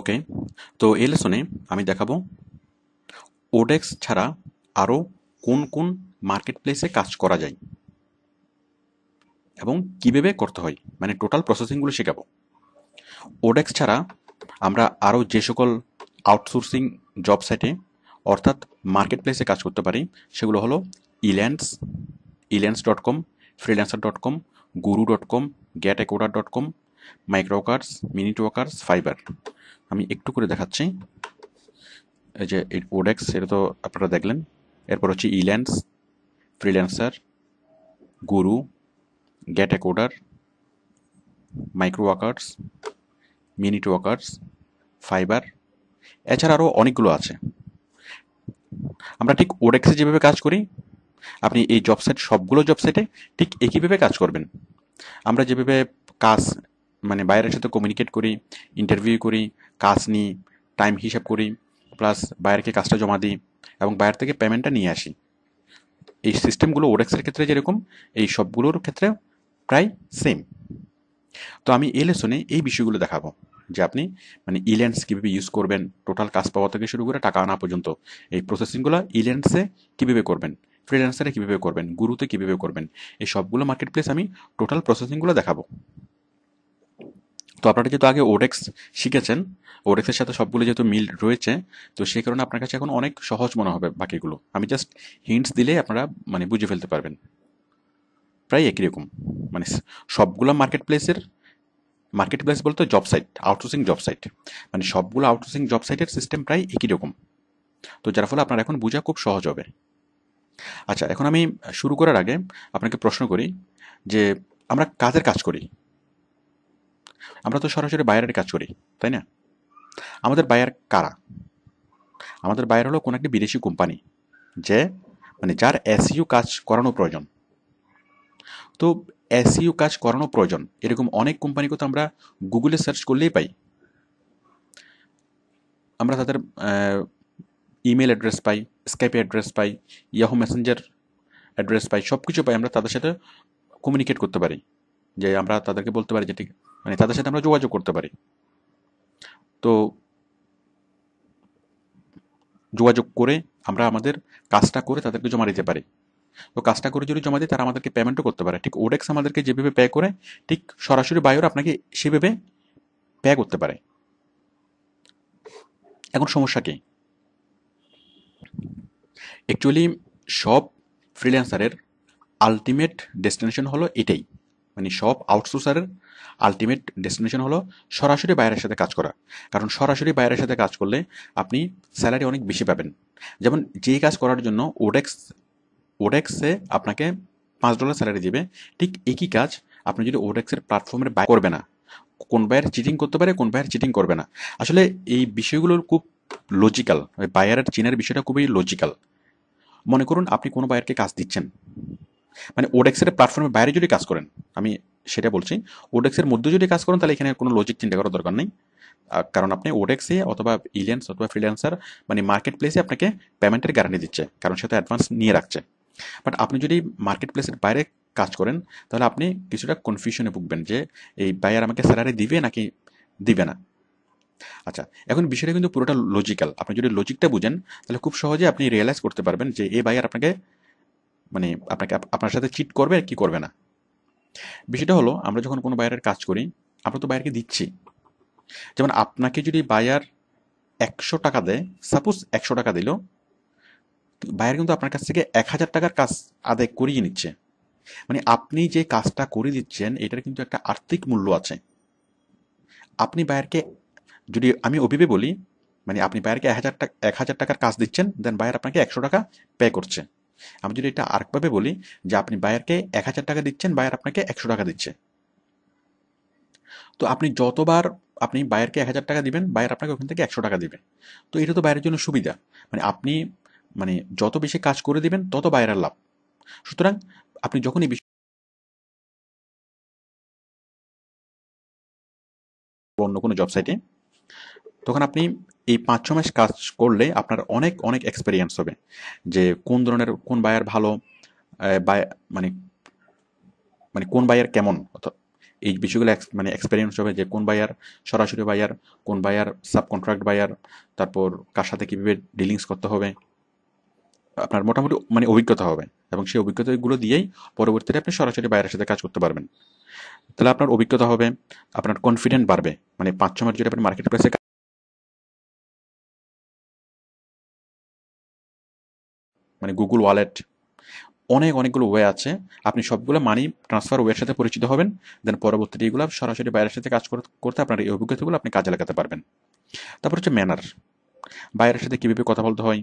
ওকে, তো এই লেসনে আমি দেখাবো ওডেক্স ছাড়া আরও কোন কোন মার্কেট প্লেসে কাজ করা যায় এবং কীভাবে করতে হয়, মানে টোটাল প্রসেসিংগুলো শেখাবো। ওডেক্স ছাড়া আমরা আরও যে সকল আউটসোর্সিং জব সাইটে অর্থাৎ মার্কেট প্লেসে কাজ করতে পারি সেগুলো হলো ইল্যান্স.com, ফ্রিল্যান্সার.com, গুরু.com, গেটএকোডার.com, মাইক্রোওয়ার্কার্স, মিনিট ওয়ার্কার্স, ফাইবার। আমি একটু করে দেখাচ্ছি। এই যে ওডেক্স, এটা তো আপনারা দেখলেন। এরপর হচ্ছে Elance, Freelancer, Guru, Get a Coder, Microworkers, Minuteworkers, Fiverr, এছাড়া আরও অনেকগুলো আছে। আমরা ঠিক ওডেক্সে যেভাবে কাজ করি আপনি এই জব সাইট, সবগুলো জব সাইটে ঠিক একইভাবে কাজ করবেন। আমরা যেভাবে কাজ, মানে বাইরের সাথে কমিউনিকেট করি, ইন্টারভিউ করি, কাজ নিই, টাইম হিসাব করি, প্লাস বাইরেকে কাজটা জমা দিই এবং বাইরে থেকে পেমেন্টটা নিয়ে আসি, এই সিস্টেমগুলো ওডেক্সের ক্ষেত্রে যেরকম এই সবগুলোর ক্ষেত্রে প্রায় সেম। তো আমি এই লেসনে এই বিষয়গুলো দেখাবো যে আপনি মানে ইল্যান্স কীভাবে ইউজ করবেন, টোটাল কাজ পাওয়া থেকে শুরু করে টাকা আনা পর্যন্ত এই প্রসেসিংগুলো ইল্যান্সে কীভাবে করবেন, ফ্রিল্যান্সারে কীভাবে করবেন, গুরুতে কীভাবে করবেন, এই সবগুলো মার্কেট প্লেস আমি টোটাল প্রসেসিংগুলো দেখাবো। তো আপনারা যেহেতু আগে ওডেক্স শিখেছেন, ওডেক্সের সাথে সবগুলো যেহেতু মিল রয়েছে, তো সেই কারণে আপনার কাছে এখন অনেক সহজ মনে হবে বাকিগুলো। আমি জাস্ট হিন্টস দিলেই আপনারা মানে বুঝে ফেলতে পারবেন। প্রায় একই রকম, মানে সবগুলো মার্কেট প্লেস বলতে job site, outsourcing job site, মানে সবগুলো আউটসোর্সিং জব সাইটের সিস্টেম প্রায় একই রকম। তো যার ফলে আপনার এখন বোঝা খুব সহজ হবে। আচ্ছা, এখন আমি শুরু করার আগে আপনাকে প্রশ্ন করি যে আমরা কাজের কাজ করি, আমরা তো সরাসরি বায়ারের কাজ করি, তাই না? আমাদের বায়ার কারা? আমাদের বায়ার হলো কোনো একটি বিদেশি কোম্পানি, যে মানে যার এসইউ কাজ করানো প্রয়োজন। তো এসইউ কাজ করানো প্রয়োজন এরকম অনেক কোম্পানিকে তো আমরা গুগলে সার্চ করলেই পাই। আমরা তাদের ইমেল অ্যাড্রেস পাই, স্কাইপে অ্যাড্রেস পাই, ইয়াহু মেসেঞ্জার অ্যাড্রেস পাই, সব কিছু পাই। আমরা তাদের সাথে কমিউনিকেট করতে পারি, যে আমরা তাদেরকে বলতে পারি যে ঠিক, মানে তাদের সাথে আমরা যোগাযোগ করতে পারি। তো যোগাযোগ করে আমরা আমাদের কাজটা করে তাদেরকে জমা দিতে পারি। তো কাজটা করে যদি জমা দিই তারা আমাদেরকে পেমেন্টও করতে পারে। ঠিক ওডেক্স আমাদেরকে যেভাবে পে করে, ঠিক সরাসরি বায়র আপনাকে সেভাবে পে করতে পারে। এখন সমস্যা কি? অ্যাকচুয়ালি সব ফ্রিল্যান্সারের আলটিমেট ডেস্টিনেশন হলো এটাই, মানে সব আউটসোর্সারের আলটিমেট ডেস্টিনেশন হলো সরাসরি বাইরের সাথে কাজ করা। কারণ সরাসরি বাইরের সাথে কাজ করলে আপনি স্যালারি অনেক বেশি পাবেন। যেমন যেই কাজ করার জন্য ওডেক্সে আপনাকে $5 স্যালারি দিবে, ঠিক একই কাজ আপনি যদি ওডেক্সের প্ল্যাটফর্মের বাই করবে না। কোন বায়ার চিটিং করতে পারে, কোন বায়ার চিটিং করবে না। আসলে এই বিষয়গুলোর খুব লজিক্যাল, বায়ারের চিনের বিষয়টা খুবই লজিক্যাল। মনে করুন আপনি কোনো বায়ারকে কাজ দিচ্ছেন, মানে ওডেক্সের প্ল্যাটফর্মের বাইরে যদি কাজ করেন, আমি সেটা বলছি, ওডেক্সের মধ্যে যদি কাজ করেন তাহলে এখানে কোনো লজিক চিন্তা করার দরকার নেই। কারণ আপনি ওডেক্সে অথবা ইলিয়ান্স অথবা ফ্রিল্যান্সার মানে মার্কেট প্লেসে আপনাকে পেমেন্টের গ্যারান্টি দিচ্ছে, কারণ সেটা অ্যাডভান্স নিয়ে রাখছে। বাট আপনি যদি মার্কেট প্লেসের বাইরে কাজ করেন তাহলে আপনি কিছুটা কনফিউশনে ভুগবেন যে এই বায়ার আমাকে স্যালারি দিবে নাকি দিবে না। আচ্ছা, এখন বিষয়টা কিন্তু পুরোটা লজিক্যাল। আপনি যদি লজিকটা বুঝেন তাহলে খুব সহজে আপনি রিয়েলাইজ করতে পারবেন যে এই বায়ার আপনাকে মানে আপনার সাথে চিট করবে কি করবে না। বিষয়টা হলো, আমরা যখন কোনো বায়ারের কাজ করি আমরা তো বায়ারকে দিচ্ছি। যেমন আপনাকে যদি বায়ার 100 টাকা দেয়, সাপোজ 100 টাকা দিল, বায়ার কিন্তু আপনার কাছ থেকে 1000 টাকার কাজ আদায় করিয়ে নিচ্ছে। মানে আপনি যে কাজটা করে দিচ্ছেন এটার কিন্তু একটা আর্থিক মূল্য আছে। আপনি বায়ারকে, যদি আমি ওভাবে বলি, মানে আপনি বায়ারকে 1000 টাকার কাজ দিচ্ছেন, দেন বায়ার আপনাকে 100 টাকা পে করছে। আমি যদি এটা আরেকভাবে বলি যে আপনি বায়ারকে 1000 টাকা দিচ্ছেন, বায়ার আপনাকে 100 টাকা দিচ্ছে। তো আপনি যতবার আপনি বায়ারকে 1000 টাকা দিবেন, বায়ার আপনাকে ওখান থেকে 100 টাকা দিবে। তো এটা তো বায়ারের জন্য সুবিধা। মানে আপনি মানে যত বেশি কাজ করে দিবেন তত বায়ারের লাভ। সুতরাং আপনি যখন এই বিষয় অন্য কোনো জব সাইটে, তখন আপনি এই 5-6 মাস কাজ করলে আপনার অনেক অনেক এক্সপেরিয়েন্স হবে যে কোন ধরনের, কোন বায়ার ভালো, মানে মানে কোন বায়ার কেমন, এই বিষয়গুলো মানে এক্সপেরিয়েন্স হবে যে কোন বায়ার সরাসরি বায়ার, কোন বায়ার সাব কন্ট্রাক্ট বায়ার, তারপর কার সাথে কীভাবে ডিলিংস করতে হবে, আপনার মোটামুটি মানে অভিজ্ঞতা হবে, এবং সেই অভিজ্ঞতাগুলো দিয়েই পরবর্তীতে আপনি সরাসরি বায়ারের সাথে কাজ করতে পারবেন। তাহলে আপনার অভিজ্ঞতা হবে, আপনার কনফিডেন্ট বাড়বে, মানে 5-6 মাস যদি আপনি মার্কেট প্লেসে মানে গুগল ওয়ালেট, অনেকগুলো ওয়ে আছে, আপনি সবগুলো মানি ট্রান্সফার ওয়ের সাথে পরিচিত হবেন, দেন পরবর্তীতে এগুলো সরাসরি বাইরের সাথে কাজ করতে আপনার এই অভিজ্ঞতাগুলো আপনি কাজে লাগাতে পারবেন। তারপর হচ্ছে ম্যানার, বাইরের সাথে কীভাবে কথা বলতে হয়,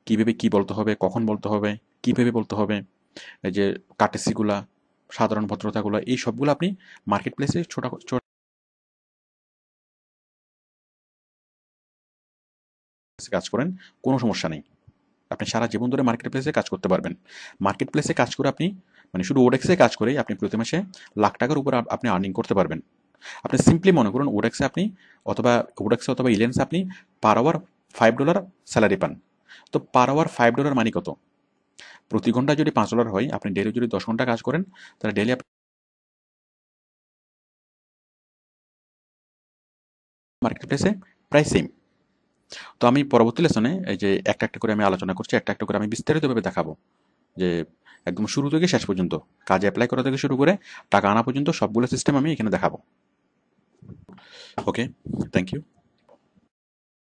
কীভাবে কী বলতে হবে, কখন বলতে হবে, কীভাবে বলতে হবে, এই যে কাটেসিগুলা, সাধারণ ভদ্রতাগুলো, এই সবগুলো আপনি মার্কেট প্লেসে ছোট কাজ করেন, কোনো সমস্যা নেই, আপনি সারা জীবন ধরে মার্কেট প্লেসে কাজ করতে পারবেন। মার্কেট প্লেসে কাজ করে আপনি মানে শুধু ওডেক্সে কাজ করেই আপনি প্রতি মাসে লাখ টাকার উপর আপনি আর্নিং করতে পারবেন। আপনি সিম্পলি মনে করুন ওডেক্সে আপনি অথবা ইলেন্সে আপনি পার আওয়ার $5 স্যালারি পান। তো পার আওয়ার $5 মানে কত? প্রতি ঘন্টায় যদি $5 হয়, আপনি ডেলি যদি 10 ঘন্টা কাজ করেন, তাহলে ডেলি মার্কেট প্লেসে প্রায় সেম। তো আমি পরবর্তী লেসনে এই যে একটা করে আমি আলোচনা করছি, একটা করে আমি বিস্তারিতভাবে দেখাবো যে একদম শুরু থেকে শেষ পর্যন্ত, কাজে অ্যাপ্লাই করা থেকে শুরু করে টাকা আনা পর্যন্ত সবগুলো সিস্টেম আমি এখানে দেখাবো। ওকে, থ্যাংক ইউ।